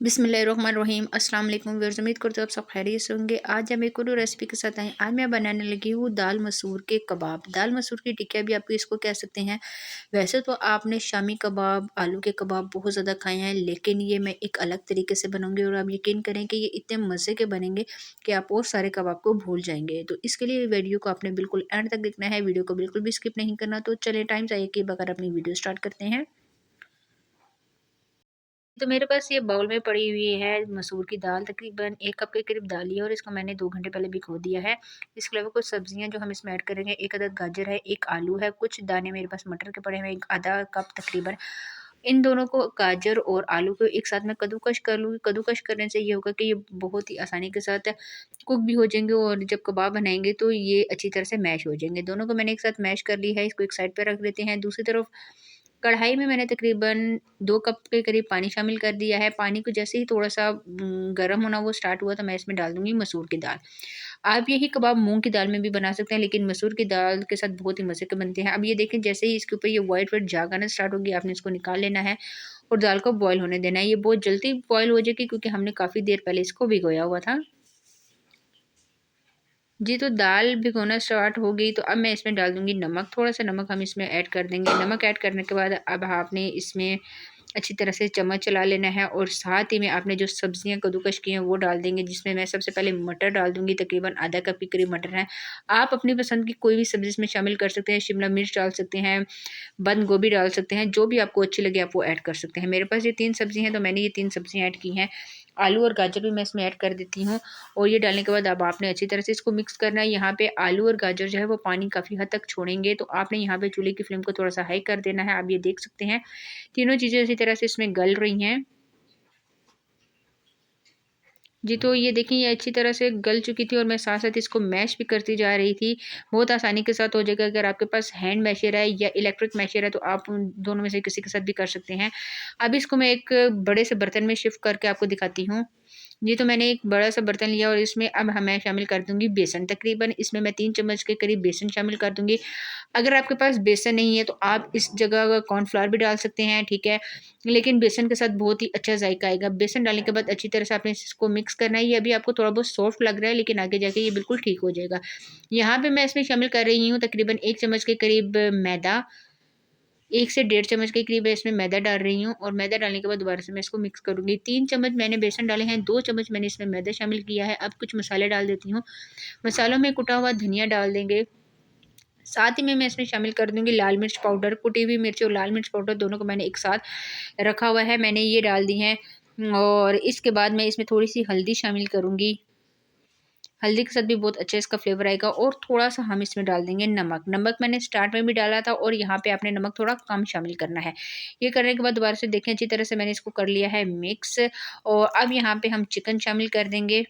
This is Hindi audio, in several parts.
बिस्मिल्लाहिर्रहमानिर्रहीम अस्सलाम वालेकुम व्यूअर्स। उम्मीद करते हो आप सब खैरियत से होंगे। आज हम एक और रेसिपी के साथ आए। आज मैं बनाने लगी हूँ दाल मसूर के कबाब, दाल मसूर की टिक्किया भी आप इसको कह सकते हैं। वैसे तो आपने शामी कबाब, आलू के कबाब बहुत ज़्यादा खाए हैं, लेकिन ये मैं एक अलग तरीके से बनाऊंगी और आप यकीन करें कि ये इतने मज़े के बनेंगे कि आप और सारे कबाब को भूल जाएंगे। तो इसके लिए वीडियो को आपने बिल्कुल एंड तक देखना है, वीडियो को बिल्कुल भी स्किप नहीं करना। तो चलिए टाइम चाहिए कि बगैर अपनी वीडियो स्टार्ट करते हैं। तो मेरे पास ये बाउल में पड़ी हुई है मसूर की दाल, तकरीबन 1 कप के करीब दाल ली है और इसको मैंने 2 घंटे पहले भिगो दिया है। इसके अलावा कुछ सब्जियां जो हम इसमें ऐड करेंगे, 1 अदद गाजर है, 1 आलू है, कुछ दाने मेरे पास मटर के पड़े हैं, एक आधा कप तकरीबन। इन दोनों को, गाजर और आलू को एक साथ मैं कद्दूकश कर लूँगी। कद्दूकश करने से ये होगा कि ये बहुत ही आसानी के साथ कुक भी हो जाएंगे और जब कबाब बनाएंगे तो ये अच्छी तरह से मैश हो जाएंगे। दोनों को मैंने एक साथ मैश कर ली है, इसको एक साइड पर रख देते हैं। दूसरी तरफ कढ़ाई में मैंने तकरीबन 2 कप के करीब पानी शामिल कर दिया है। पानी को जैसे ही थोड़ा-सा गर्म होना वो स्टार्ट हुआ तो मैं इसमें डाल दूँगी मसूर की दाल। आप यही कबाब मूँग की दाल में भी बना सकते हैं, लेकिन मसूर की दाल के साथ बहुत ही मज़े के बनते हैं। अब ये देखें, जैसे ही इसके ऊपर ये व्हाइट-व्हाइट झाग आना स्टार्ट होगी, आपने इसको निकाल लेना है और दाल को बॉयल होने देना है। ये बहुत जल्दी बॉयल हो जाएगी क्योंकि हमने काफ़ी देर पहले इसको भिगोया हुआ था। जी, तो दाल भिगोना स्टार्ट हो गई तो अब मैं इसमें डाल दूँगी नमक, थोड़ा-सा नमक हम इसमें ऐड कर देंगे। नमक ऐड करने के बाद अब आपने इसमें अच्छी तरह से चम्मच चला लेना है और साथ ही में आपने जो सब्जियाँ कद्दूकश की हैं वो डाल देंगे, जिसमें मैं सबसे पहले मटर डाल दूँगी, तकरीबन आधा कप के करीब मटर हैं। आप अपनी पसंद की कोई भी सब्ज़ी इसमें शामिल कर सकते हैं, शिमला मिर्च डाल सकते हैं, बंद गोभी डाल सकते हैं, जो भी आपको अच्छी लगे आप वो ऐड कर सकते हैं। मेरे पास ये 3 सब्ज़ी हैं तो मैंने ये 3 सब्ज़ियाँ ऐड की हैं। आलू और गाजर भी मैं इसमें ऐड कर देती हूँ और ये डालने के बाद अब आपने अच्छी तरह से इसको मिक्स करना है। यहाँ पे आलू और गाजर जो है वो पानी काफ़ी हद तक छोड़ेंगे, तो आपने यहाँ पे चूल्हे की फ्लेम को थोड़ा-सा हाई कर देना है। आप ये देख सकते हैं, तीनों चीज़ें इसी तरह से इसमें गल रही हैं। जी, तो ये देखिए, ये अच्छी तरह से गल चुकी थी और मैं साथ-साथ इसको मैश भी करती जा रही थी। बहुत आसानी के साथ हो जाएगा। अगर आपके पास हैंड मैशर है या इलेक्ट्रिक मैशर है तो आप उन दोनों में से किसी के साथ भी कर सकते हैं। अब इसको मैं एक बड़े से बर्तन में शिफ्ट करके आपको दिखाती हूँ। जी, तो मैंने एक बड़ा-सा बर्तन लिया और इसमें अब मैं शामिल कर दूँगी बेसन। तकरीबन इसमें मैं 3 चम्मच के करीब बेसन शामिल कर दूँगी। अगर आपके पास बेसन नहीं है तो आप इस जगह कॉर्नफ्लावर भी डाल सकते हैं, ठीक है? लेकिन बेसन के साथ बहुत ही अच्छा ज़ायका आएगा। बेसन डालने के बाद अच्छी तरह से आपने इसको मिक्स करना है। ये अभी आपको थोड़ा बहुत सॉफ्ट लग रहा है, लेकिन आगे जाके ये बिल्कुल ठीक हो जाएगा। यहाँ पे मैं इसमें शामिल कर रही हूँ तकरीबन 1 चम्मच के करीब मैदा। 1 से डेढ़ चम्मच के करीब इसमें मैदा डाल रही हूँ और मैदा डालने के बाद दोबारा से मैं इसको मिक्स करूँगी। 3 चम्मच मैंने बेसन डाले हैं, 2 चम्मच मैंने इसमें मैदा शामिल किया है। अब कुछ मसाले डाल देती हूँ। मसालों में कुटा हुआ धनिया डाल देंगे। साथ ही में मैं इसमें शामिल कर दूँगी लाल मिर्च पाउडर, कुटी हुई मिर्च और लाल मिर्च पाउडर दोनों को मैंने एक साथ रखा हुआ है, मैंने ये डाल दी हैं। और इसके बाद मैं इसमें थोड़ी-सी हल्दी शामिल करूँगी। हल्दी के साथ भी बहुत अच्छा इसका फ्लेवर आएगा और थोड़ा-सा हम इसमें डाल देंगे नमक। नमक मैंने स्टार्ट में भी डाला था और यहाँ पे आपने नमक थोड़ा कम शामिल करना है। ये करने के बाद दोबारा से देखें, अच्छी तरह से मैंने इसको कर लिया है मिक्स और अब यहाँ पे हम चिकन शामिल कर देंगे।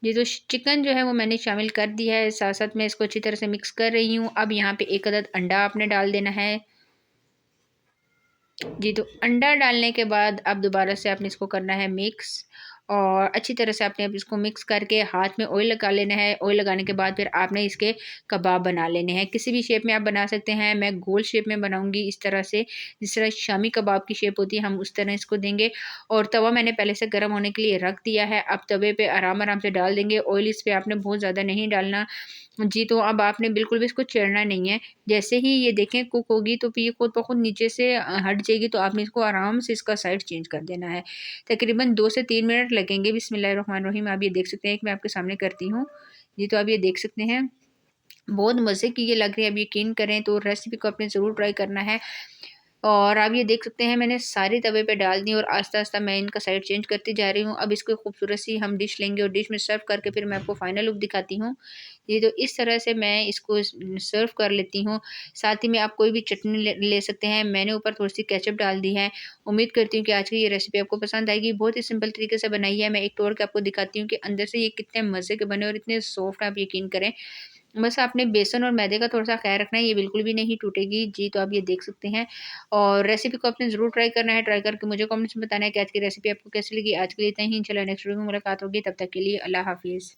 ये जो चिकन जो है वो मैंने शामिल कर दिया है, साथ-साथ मैं इसको अच्छी तरह से मिक्स कर रही हूँ। अब यहाँ पे 1 अदद अंडा आपने डाल देना है। जी, तो अंडा डालने के बाद अब दोबारा से आपने इसको करना है मिक्स और अच्छी तरह से आपने अब इसको मिक्स करके हाथ में ऑयल लगा लेना है। ऑयल लगाने के बाद फिर आपने इसके कबाब बना लेने हैं। किसी भी शेप में आप बना सकते हैं। मैं गोल शेप में बनाऊँगी इस तरह से, जिस तरह शामी कबाब की शेप होती है, हम उस तरह इसको देंगे। और तवा मैंने पहले से गर्म होने के लिए रख दिया है। अब तवे पे आराम-आराम से डाल देंगे। ऑयल इस पे आपने बहुत ज़्यादा नहीं डालना। जी, तो अब आपने बिल्कुल भी इसको छेड़ना नहीं है। जैसे ही ये देखें कुक होगी तो फिर ये खुद ब खुद नीचे से हट जाएगी, तो आपने इसको आराम से इसका साइड चेंज कर देना है। तकरीबन 2 से 3 मिनट लगेंगे। बिस्मिल्लाहिर्रहमानिर्रहीम। आप ये देख सकते हैं कि मैं आपके सामने करती हूँ। जी, तो आप ये देख सकते हैं, बहुत मज़े की ये लग रही है। आप यकीन करें तो रेसिपी को आपने ज़रूर ट्राई करना है। और आप ये देख सकते हैं, मैंने सारी तवे पे डाल दी और आस्ता-आस्ता मैं इनका साइड चेंज करती जा रही हूँ। अब इसको खूबसूरत सी हम डिश लेंगे और डिश में सर्व करके फिर मैं आपको फाइनल लुक दिखाती हूँ। ये तो इस तरह से मैं इसको सर्व कर लेती हूँ। साथ ही में आप कोई भी चटनी ले ले सकते हैं। मैंने ऊपर थोड़ी-सी केचअप डाल दी है। उम्मीद करती हूँ कि आज की ये रेसिपी आपको पसंद आएगी। बहुत ही सिंपल तरीके से बनाई है। मैं एक तोड़ के आपको दिखाती हूँ कि अंदर से ये कितने मज़े के बने और इतने सॉफ्ट, आप यकीन करें। बस आपने बेसन और मैदे का थोड़ा-सा ख़्याल रखना है, ये बिल्कुल भी नहीं टूटेगी। जी, तो आप ये देख सकते हैं और रेसिपी को आपने ज़रूर ट्राई करना है। ट्राई करके मुझे कमेंट्स में बताना है कि आज की रेसिपी आपको कैसी लगी। आज के लिए इतना ही, इंशाल्लाह नेक्स्ट वीडियो में मुलाकात होगी। तब तक के लिए अल्लाह हाफ़िज़।